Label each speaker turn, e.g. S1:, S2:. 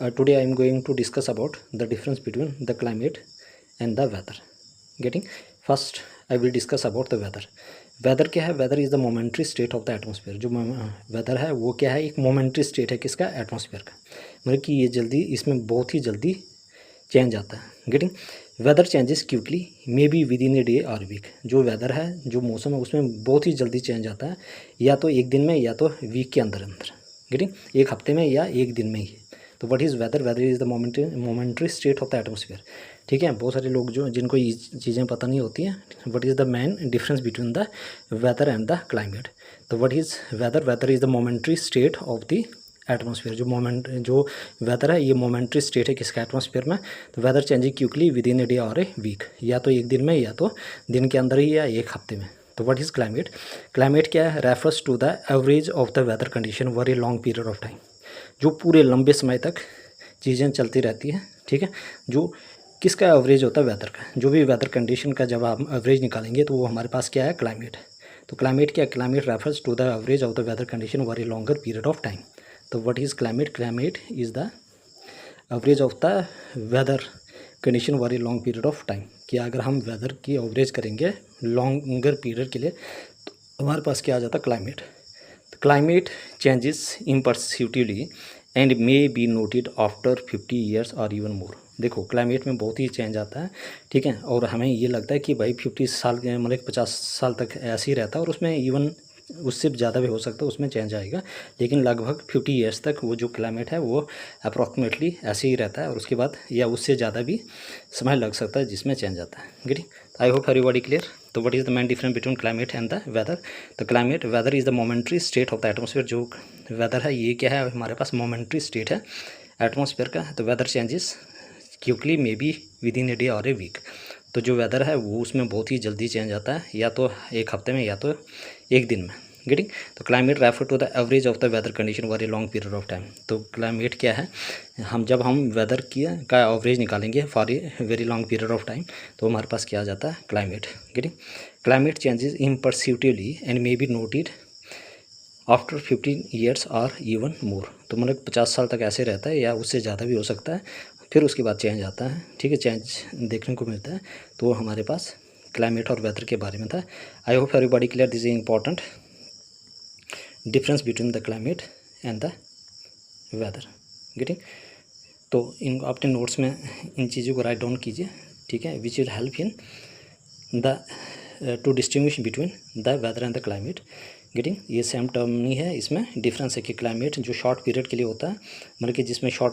S1: Today I am going to discuss about the difference between the climate and the weather. Getting first I will discuss about the weather. Weather क्या है? Weather is the momentary state of the atmosphere. जो weather है वो क्या है? एक momentary state है किसका? एटमॉस्फेयर का. मतलब कि ये जल्दी, इसमें बहुत ही जल्दी चेंज आता है. Getting weather changes quickly may be within a day और वीक. जो वेदर है, जो मौसम है, उसमें बहुत ही जल्दी चेंज आता है, या तो एक दिन में या तो वीक के अंदर अंदर. गेटिंग एक हफ्ते में या एक दिन में ही. तो what is weather? Weather is the momentary state of the atmosphere. ठीक है, बहुत सारे लोग जो जिनको ये चीज़ें पता नहीं होती हैं. What is the main difference between the weather and the climate? तो what is weather? Weather is the momentary state of the atmosphere. जो वेदर है ये मोमेंट्री स्टेट है किसका? एटमॉस्फेयर में. तो weather changing quickly within a day और a week. या तो एक दिन में या तो दिन के अंदर ही या एक हफ्ते में. तो व्हाट इज़ क्लाइमेट? क्लाइमेट क्या है? Refers to the average of the weather condition very long period of time. जो पूरे लंबे समय तक चीज़ें चलती रहती हैं. ठीक है, जो किसका एवरेज होता है? वेदर का. जो भी वेदर कंडीशन का जब हम एवरेज निकालेंगे तो वो हमारे पास क्या है? क्लाइमेट. तो क्लाइमेट क्या है? Climate refers to the average of the weather condition very longer period of time. तो what is climate? Climate is the average of the weather condition very long period of time. कि अगर हम weather की average करेंगे longer period के लिए तो हमारे पास क्या आ जाता है? Climate. Climate changes imperceptibly and may be noted after 50 years और इवन मोर. देखो, क्लाइमेट में बहुत ही चेंज आता है. ठीक है, और हमें ये लगता है कि भाई 50 साल के मतलब 50 साल तक ऐसे ही रहता है, और उसमें इवन उससे ज़्यादा भी हो सकता है, उसमें चेंज आएगा. लेकिन लगभग 50 ईयर्स तक वो जो क्लाइमेट है वो अप्रॉक्सीमेटली ऐसे ही रहता है, और उसके बाद या उससे ज़्यादा भी समय लग सकता है जिसमें चेंज आता है. Getting? I hope everybody clear. तो what is the main difference between climate and the weather? The climate weather is the momentary state of the atmosphere. जो वेदर है ये क्या है? हमारे पास मोमेंट्री स्टेट है एटमॉस्फेयर का. तो weather changes quickly may be within a day और ए वीक. तो जो वेदर है वो उसमें बहुत ही जल्दी चेंज आता है, या तो एक हफ्ते में या तो एक दिन में. गेटिंग? तो climate refer to the average of the weather condition very long period of time. तो क्लाइमेट क्या है? जब हम वेदर का एवरेज निकालेंगे for a very long period of time तो हमारे पास क्या आ जाता है? Climate. Getting? Climate changes imperceptibly and may be noted after 15 years और इवन मोर. तो मतलब 50 साल तक ऐसे रहता है या उससे ज़्यादा भी हो सकता है, फिर उसके बाद चेंज आता है. ठीक है, चेंज देखने को मिलता है. तो हमारे पास क्लाइमेट और वेदर के बारे में था. I hope everybody clear. This is important difference between the climate and the weather. Getting? तो इन अपने नोट्स में इन चीज़ों को राइट डाउन कीजिए. ठीक है, which will help in the to distinguish between the weather and the climate. Getting? ये सेम टर्म नहीं है, इसमें डिफरेंस है कि क्लाइमेट जो शॉर्ट पीरियड के लिए होता है, मतलब कि जिसमें शॉर्ट